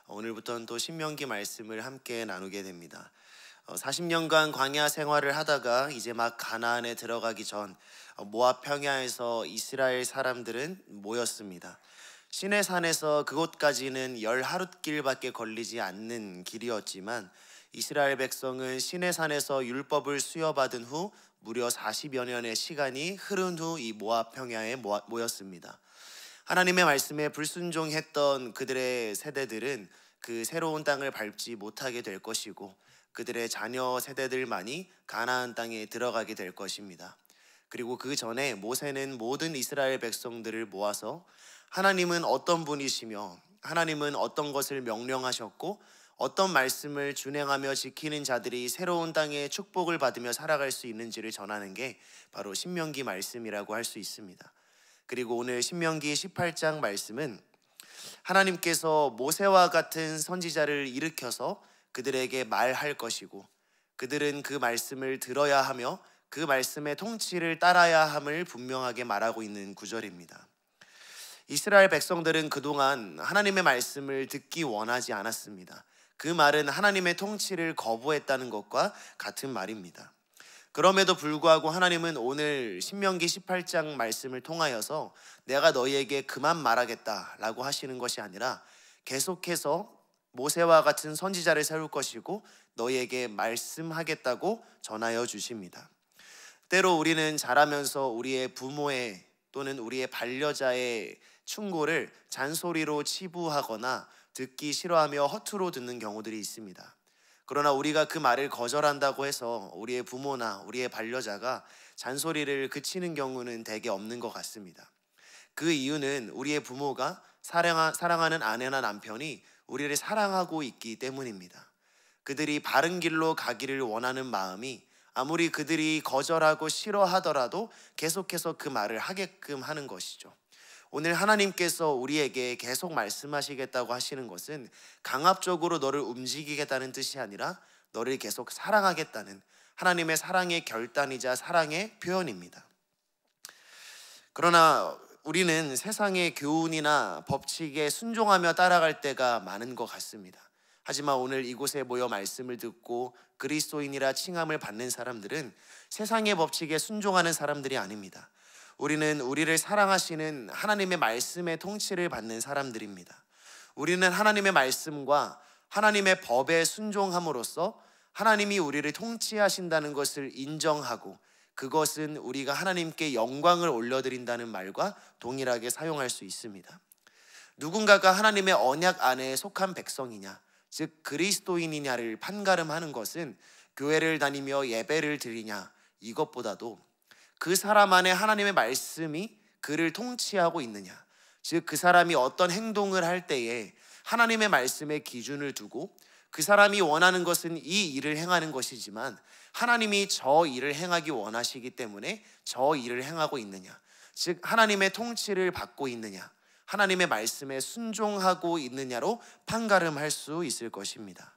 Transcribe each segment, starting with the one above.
오늘부터는 또 신명기 말씀을 함께 나누게 됩니다. 40년간 광야 생활을 하다가 이제 막 가나안에 들어가기 전 모압 평야에서 이스라엘 사람들은 모였습니다. 시내 산에서 그곳까지는 10하룻길밖에 걸리지 않는 길이었지만 이스라엘 백성은 시내 산에서 율법을 수여받은 후 무려 40여 년의 시간이 흐른 후 이 모압 평야에 모였습니다. 하나님의 말씀에 불순종했던 그들의 세대들은 그 새로운 땅을 밟지 못하게 될 것이고 그들의 자녀 세대들만이 가나안 땅에 들어가게 될 것입니다. 그리고 그 전에 모세는 모든 이스라엘 백성들을 모아서 하나님은 어떤 분이시며 하나님은 어떤 것을 명령하셨고 어떤 말씀을 준행하며 지키는 자들이 새로운 땅에 축복을 받으며 살아갈 수 있는지를 전하는 게 바로 신명기 말씀이라고 할 수 있습니다. 그리고 오늘 신명기 18장 말씀은 하나님께서 모세와 같은 선지자를 일으켜서 그들에게 말할 것이고 그들은 그 말씀을 들어야 하며 그 말씀의 통치를 따라야 함을 분명하게 말하고 있는 구절입니다. 이스라엘 백성들은 그동안 하나님의 말씀을 듣기 원하지 않았습니다. 그 말은 하나님의 통치를 거부했다는 것과 같은 말입니다. 그럼에도 불구하고 하나님은 오늘 신명기 18장 말씀을 통하여서 내가 너희에게 그만 말하겠다라고 하시는 것이 아니라 계속해서 모세와 같은 선지자를 세울 것이고 너희에게 말씀하겠다고 전하여 주십니다. 때로 우리는 자라면서 우리의 부모의 또는 우리의 반려자의 충고를 잔소리로 치부하거나 듣기 싫어하며 허투루 듣는 경우들이 있습니다. 그러나 우리가 그 말을 거절한다고 해서 우리의 부모나 우리의 반려자가 잔소리를 그치는 경우는 대개 없는 것 같습니다. 그 이유는 우리의 부모가 사랑하는 아내나 남편이 우리를 사랑하고 있기 때문입니다. 그들이 바른 길로 가기를 원하는 마음이 아무리 그들이 거절하고 싫어하더라도 계속해서 그 말을 하게끔 하는 것이죠. 오늘 하나님께서 우리에게 계속 말씀하시겠다고 하시는 것은 강압적으로 너를 움직이겠다는 뜻이 아니라 너를 계속 사랑하겠다는 하나님의 사랑의 결단이자 사랑의 표현입니다. 그러나 우리는 세상의 교훈이나 법칙에 순종하며 따라갈 때가 많은 것 같습니다. 하지만 오늘 이곳에 모여 말씀을 듣고 그리스도인이라 칭함을 받는 사람들은 세상의 법칙에 순종하는 사람들이 아닙니다. 우리는 우리를 사랑하시는 하나님의 말씀의 통치를 받는 사람들입니다. 우리는 하나님의 말씀과 하나님의 법에 순종함으로써 하나님이 우리를 통치하신다는 것을 인정하고 그것은 우리가 하나님께 영광을 올려드린다는 말과 동일하게 사용할 수 있습니다. 누군가가 하나님의 언약 안에 속한 백성이냐, 즉 그리스도인이냐를 판가름하는 것은 교회를 다니며 예배를 드리냐 이것보다도 그 사람 안에 하나님의 말씀이 그를 통치하고 있느냐, 즉 그 사람이 어떤 행동을 할 때에 하나님의 말씀의 기준을 두고 그 사람이 원하는 것은 이 일을 행하는 것이지만 하나님이 저 일을 행하기 원하시기 때문에 저 일을 행하고 있느냐, 즉 하나님의 통치를 받고 있느냐, 하나님의 말씀에 순종하고 있느냐로 판가름할 수 있을 것입니다.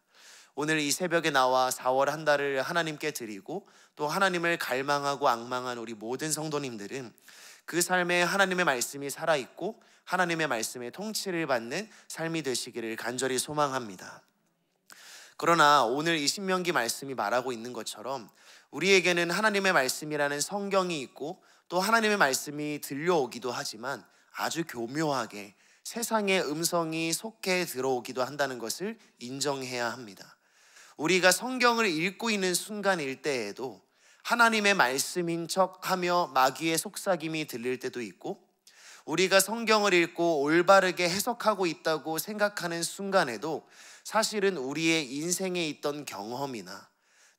오늘 이 새벽에 나와 4월 한 달을 하나님께 드리고 또 하나님을 갈망하고 앙망한 우리 모든 성도님들은 그 삶에 하나님의 말씀이 살아있고 하나님의 말씀의 통치를 받는 삶이 되시기를 간절히 소망합니다. 그러나 오늘 이 신명기 말씀이 말하고 있는 것처럼 우리에게는 하나님의 말씀이라는 성경이 있고 또 하나님의 말씀이 들려오기도 하지만 아주 교묘하게 세상의 음성이 속해 들어오기도 한다는 것을 인정해야 합니다. 우리가 성경을 읽고 있는 순간일 때에도 하나님의 말씀인 척하며 마귀의 속삭임이 들릴 때도 있고 우리가 성경을 읽고 올바르게 해석하고 있다고 생각하는 순간에도 사실은 우리의 인생에 있던 경험이나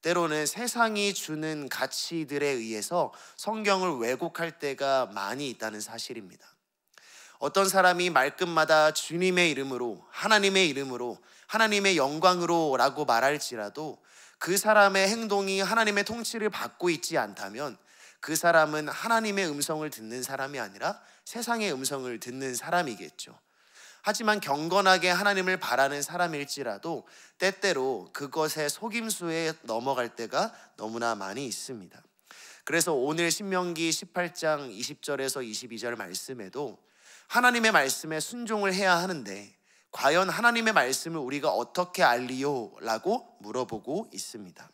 때로는 세상이 주는 가치들에 의해서 성경을 왜곡할 때가 많이 있다는 사실입니다. 어떤 사람이 말끝마다 주님의 이름으로, 하나님의 이름으로, 하나님의 영광으로 라고 말할지라도 그 사람의 행동이 하나님의 통치를 받고 있지 않다면 그 사람은 하나님의 음성을 듣는 사람이 아니라 세상의 음성을 듣는 사람이겠죠. 하지만 경건하게 하나님을 바라는 사람일지라도 때때로 그것의 속임수에 넘어갈 때가 너무나 많이 있습니다. 그래서 오늘 신명기 18장 20절에서 22절 말씀에도 하나님의 말씀에 순종을 해야 하는데 과연 하나님의 말씀을 우리가 어떻게 알리요? 라고 물어보고 있습니다.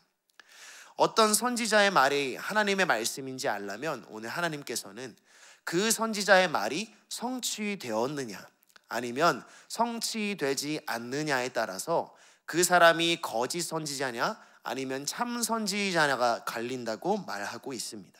어떤 선지자의 말이 하나님의 말씀인지 알려면 오늘 하나님께서는 그 선지자의 말이 성취되었느냐 아니면 성취되지 않느냐에 따라서 그 사람이 거짓 선지자냐 아니면 참 선지자냐가 갈린다고 말하고 있습니다.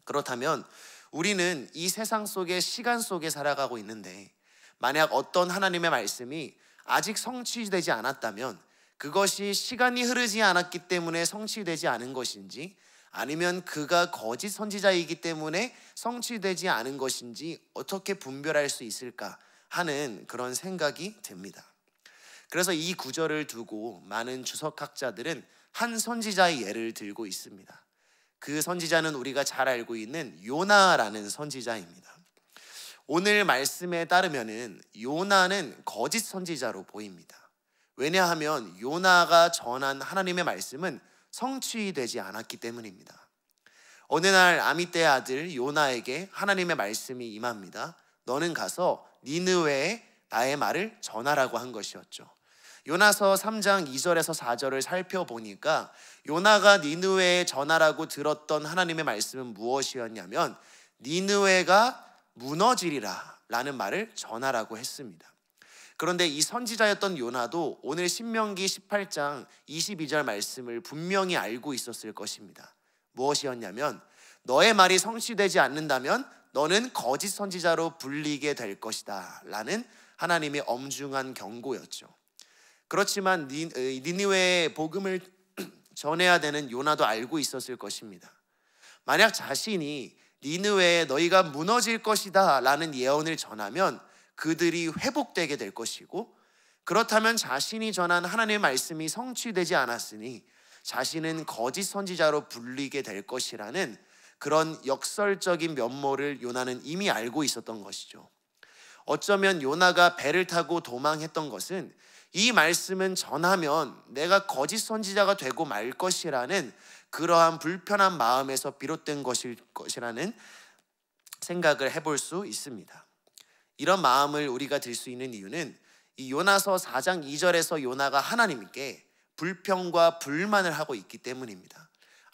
그렇다면 우리는 이 세상 속에 시간 속에 살아가고 있는데 만약 어떤 하나님의 말씀이 아직 성취되지 않았다면 그것이 시간이 흐르지 않았기 때문에 성취되지 않은 것인지 아니면 그가 거짓 선지자이기 때문에 성취되지 않은 것인지 어떻게 분별할 수 있을까 하는 그런 생각이 듭니다. 그래서 이 구절을 두고 많은 주석학자들은 한 선지자의 예를 들고 있습니다. 그 선지자는 우리가 잘 알고 있는 요나라는 선지자입니다. 오늘 말씀에 따르면은 요나는 거짓 선지자로 보입니다. 왜냐하면 요나가 전한 하나님의 말씀은 성취되지 않았기 때문입니다. 어느 날 아미떼의 아들 요나에게 하나님의 말씀이 임합니다. 너는 가서 니느웨에 나의 말을 전하라고 한 것이었죠. 요나서 3장 2절에서 4절을 살펴보니까 요나가 니느웨에 전하라고 들었던 하나님의 말씀은 무엇이었냐면 니느웨가 무너지리라 라는 말을 전하라고 했습니다. 그런데 이 선지자였던 요나도 오늘 신명기 18장 22절 말씀을 분명히 알고 있었을 것입니다. 무엇이었냐면 너의 말이 성취되지 않는다면 너는 거짓 선지자로 불리게 될 것이다 라는 하나님의 엄중한 경고였죠. 그렇지만 니느웨의 복음을 전해야 되는 요나도 알고 있었을 것입니다. 만약 자신이 니느웨에 너희가 무너질 것이다 라는 예언을 전하면 그들이 회복되게 될 것이고, 그렇다면 자신이 전한 하나님의 말씀이 성취되지 않았으니 자신은 거짓 선지자로 불리게 될 것이라는 그런 역설적인 면모를 요나는 이미 알고 있었던 것이죠. 어쩌면 요나가 배를 타고 도망했던 것은 이 말씀은 전하면 내가 거짓 선지자가 되고 말 것이라는 그러한 불편한 마음에서 비롯된 것이라는 생각을 해볼 수 있습니다. 이런 마음을 우리가 들 수 있는 이유는 이 요나서 4장 2절에서 요나가 하나님께 불평과 불만을 하고 있기 때문입니다.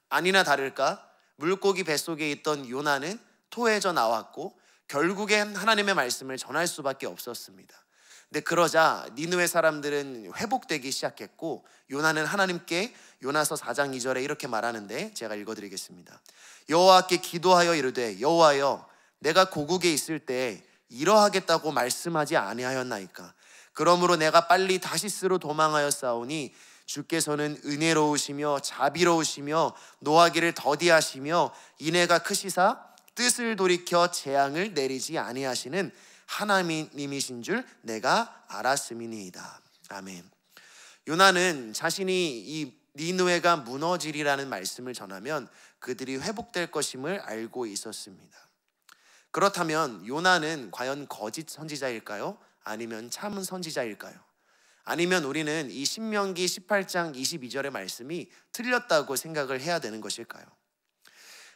아니나 다를까 물고기 뱃속에 있던 요나는 토해져 나왔고 결국엔 하나님의 말씀을 전할 수밖에 없었습니다. 근데 그러자 니느웨 사람들은 회복되기 시작했고 요나는 하나님께 요나서 4장 2절에 이렇게 말하는데 제가 읽어드리겠습니다. 여호와께 기도하여 이르되 여호와여 내가 고국에 있을 때 이러하겠다고 말씀하지 아니하였나이까. 그러므로 내가 빨리 다시스로 도망하였사오니 주께서는 은혜로우시며 자비로우시며 노하기를 더디하시며 인애가 크시사 뜻을 돌이켜 재앙을 내리지 아니하시는 하나님이신 줄 내가 알았음이니이다. 아멘. 요나는 자신이 이 니느웨가 무너지리라는 말씀을 전하면 그들이 회복될 것임을 알고 있었습니다. 그렇다면 요나는 과연 거짓 선지자일까요? 아니면 참 선지자일까요? 아니면 우리는 이 신명기 18장 22절의 말씀이 틀렸다고 생각을 해야 되는 것일까요?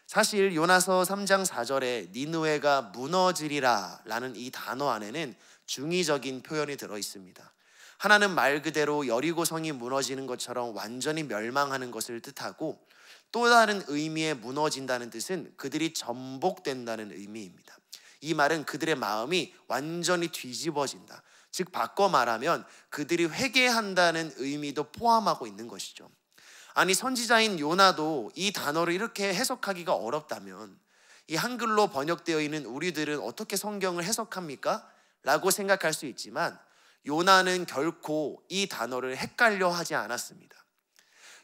사실 요나서 3장 4절에 니느웨가 무너지리라 라는 이 단어 안에는 중의적인 표현이 들어 있습니다. 하나는 말 그대로 여리고성이 무너지는 것처럼 완전히 멸망하는 것을 뜻하고 또 다른 의미의 무너진다는 뜻은 그들이 전복된다는 의미입니다. 이 말은 그들의 마음이 완전히 뒤집어진다. 즉 바꿔 말하면 그들이 회개한다는 의미도 포함하고 있는 것이죠. 아니 선지자인 요나도 이 단어를 이렇게 해석하기가 어렵다면 이 한글로 번역되어 있는 우리들은 어떻게 성경을 해석합니까? 라고 생각할 수 있지만 요나는 결코 이 단어를 헷갈려 하지 않았습니다.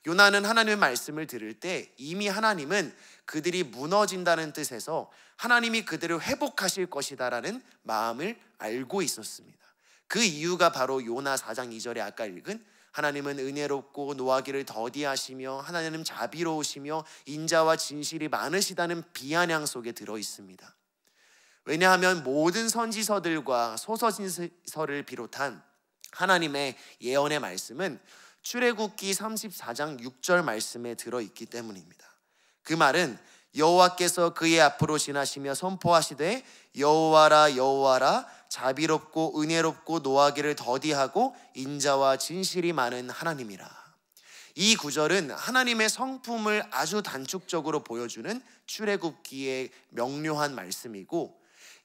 요나는 하나님의 말씀을 들을 때 이미 하나님은 그들이 무너진다는 뜻에서 하나님이 그들을 회복하실 것이다라는 마음을 알고 있었습니다. 그 이유가 바로 요나 4장 2절에 아까 읽은 하나님은 은혜롭고 노하기를 더디하시며 하나님은 자비로우시며 인자와 진실이 많으시다는 비아냥 속에 들어 있습니다. 왜냐하면 모든 선지서들과 소서진서를 비롯한 하나님의 예언의 말씀은 출애굽기 34장 6절 말씀에 들어있기 때문입니다. 그 말은 여호와께서 그의 앞으로 지나시며 선포하시되 여호와라 여호와라 자비롭고 은혜롭고 노하기를 더디하고 인자와 진실이 많은 하나님이라. 이 구절은 하나님의 성품을 아주 단축적으로 보여주는 출애굽기의 명료한 말씀이고,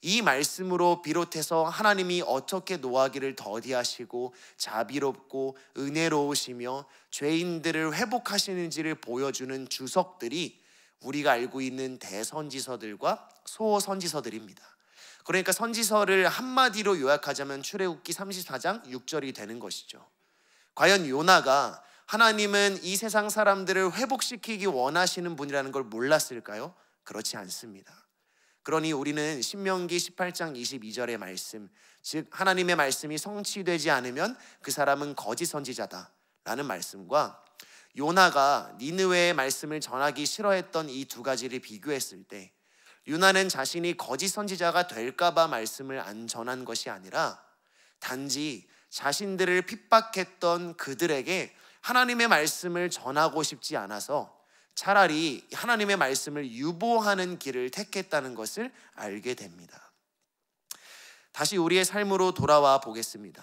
이 말씀으로 비롯해서 하나님이 어떻게 노하기를 더디하시고 자비롭고 은혜로우시며 죄인들을 회복하시는지를 보여주는 주석들이 우리가 알고 있는 대선지서들과 소선지서들입니다. 그러니까 선지서를 한마디로 요약하자면 출애굽기 34장 6절이 되는 것이죠. 과연 요나가 하나님은 이 세상 사람들을 회복시키기 원하시는 분이라는 걸 몰랐을까요? 그렇지 않습니다. 그러니 우리는 신명기 18장 22절의 말씀, 즉 하나님의 말씀이 성취되지 않으면 그 사람은 거짓 선지자다 라는 말씀과 요나가 니느웨의 말씀을 전하기 싫어했던 이 두 가지를 비교했을 때, 요나는 자신이 거짓 선지자가 될까봐 말씀을 안 전한 것이 아니라 단지 자신들을 핍박했던 그들에게 하나님의 말씀을 전하고 싶지 않아서 차라리 하나님의 말씀을 유보하는 길을 택했다는 것을 알게 됩니다. 다시 우리의 삶으로 돌아와 보겠습니다.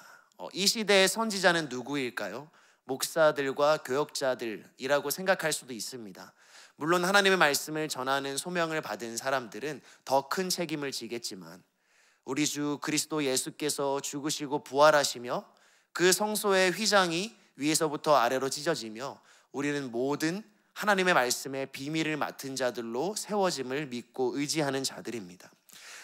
이 시대의 선지자는 누구일까요? 목사들과 교역자들이라고 생각할 수도 있습니다. 물론 하나님의 말씀을 전하는 소명을 받은 사람들은 더 큰 책임을 지겠지만, 우리 주 그리스도 예수께서 죽으시고 부활하시며 그 성소의 휘장이 위에서부터 아래로 찢어지며 우리는 모든 하나님의 말씀의 비밀을 맡은 자들로 세워짐을 믿고 의지하는 자들입니다.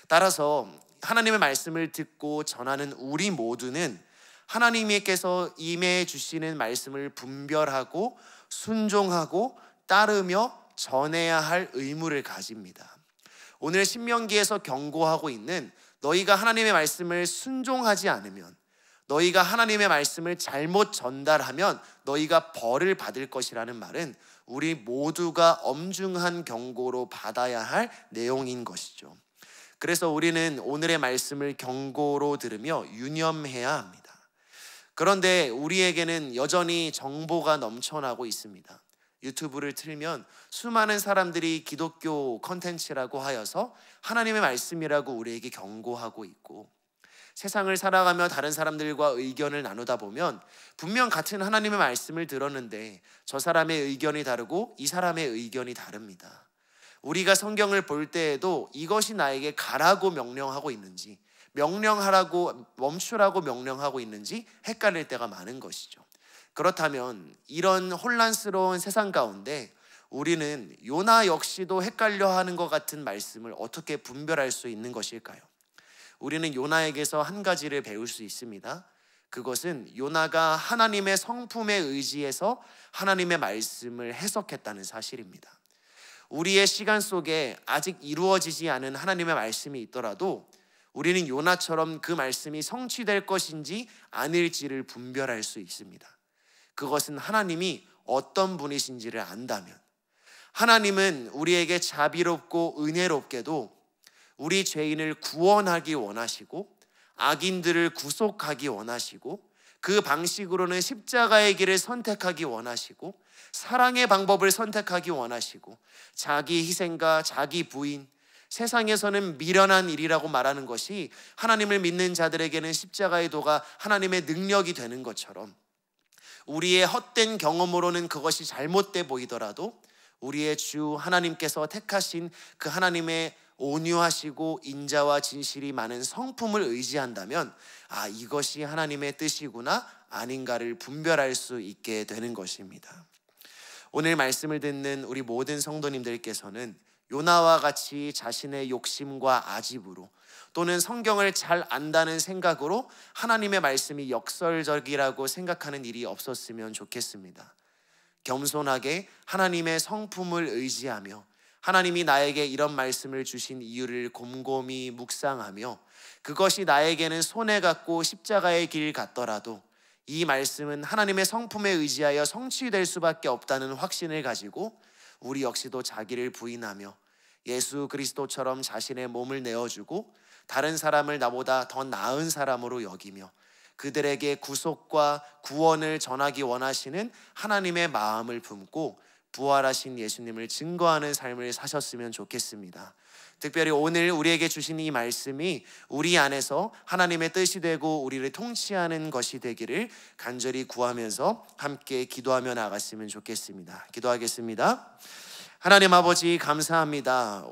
따라서 하나님의 말씀을 듣고 전하는 우리 모두는 하나님께서 임해 주시는 말씀을 분별하고 순종하고 따르며 전해야 할 의무를 가집니다. 오늘 신명기에서 경고하고 있는 너희가 하나님의 말씀을 순종하지 않으면, 너희가 하나님의 말씀을 잘못 전달하면 너희가 벌을 받을 것이라는 말은 우리 모두가 엄중한 경고로 받아야 할 내용인 것이죠. 그래서 우리는 오늘의 말씀을 경고로 들으며 유념해야 합니다. 그런데 우리에게는 여전히 정보가 넘쳐나고 있습니다. 유튜브를 틀면 수많은 사람들이 기독교 컨텐츠라고 하여서 하나님의 말씀이라고 우리에게 경고하고 있고, 세상을 살아가며 다른 사람들과 의견을 나누다 보면 분명 같은 하나님의 말씀을 들었는데 저 사람의 의견이 다르고 이 사람의 의견이 다릅니다. 우리가 성경을 볼 때에도 이것이 나에게 가라고 명령하고 있는지, 명령하라고, 멈추라고 명령하고 있는지 헷갈릴 때가 많은 것이죠. 그렇다면 이런 혼란스러운 세상 가운데 우리는 요나 역시도 헷갈려하는 것 같은 말씀을 어떻게 분별할 수 있는 것일까요? 우리는 요나에게서 한 가지를 배울 수 있습니다. 그것은 요나가 하나님의 성품에 의지해서 하나님의 말씀을 해석했다는 사실입니다. 우리의 시간 속에 아직 이루어지지 않은 하나님의 말씀이 있더라도 우리는 요나처럼 그 말씀이 성취될 것인지 아닐지를 분별할 수 있습니다. 그것은 하나님이 어떤 분이신지를 안다면, 하나님은 우리에게 자비롭고 은혜롭게도 우리 죄인을 구원하기 원하시고 악인들을 구속하기 원하시고 그 방식으로는 십자가의 길을 선택하기 원하시고 사랑의 방법을 선택하기 원하시고 자기 희생과 자기 부인, 세상에서는 미련한 일이라고 말하는 것이 하나님을 믿는 자들에게는 십자가의 도가 하나님의 능력이 되는 것처럼, 우리의 헛된 경험으로는 그것이 잘못돼 보이더라도 우리의 주 하나님께서 택하신 그 하나님의 온유하시고 인자와 진실이 많은 성품을 의지한다면 이것이 하나님의 뜻이구나 아닌가를 분별할 수 있게 되는 것입니다. 오늘 말씀을 듣는 우리 모든 성도님들께서는 요나와 같이 자신의 욕심과 아집으로 또는 성경을 잘 안다는 생각으로 하나님의 말씀이 역설적이라고 생각하는 일이 없었으면 좋겠습니다. 겸손하게 하나님의 성품을 의지하며 하나님이 나에게 이런 말씀을 주신 이유를 곰곰이 묵상하며 그것이 나에게는 손해 같고 십자가의 길 같더라도 이 말씀은 하나님의 성품에 의지하여 성취될 수밖에 없다는 확신을 가지고 우리 역시도 자기를 부인하며 예수 그리스도처럼 자신의 몸을 내어주고 다른 사람을 나보다 더 나은 사람으로 여기며 그들에게 구속과 구원을 전하기 원하시는 하나님의 마음을 품고 부활하신 예수님을 증거하는 삶을 사셨으면 좋겠습니다. 특별히 오늘 우리에게 주신 이 말씀이 우리 안에서 하나님의 뜻이 되고 우리를 통치하는 것이 되기를 간절히 구하면서 함께 기도하며 나갔으면 좋겠습니다. 기도하겠습니다. 하나님 아버지 감사합니다.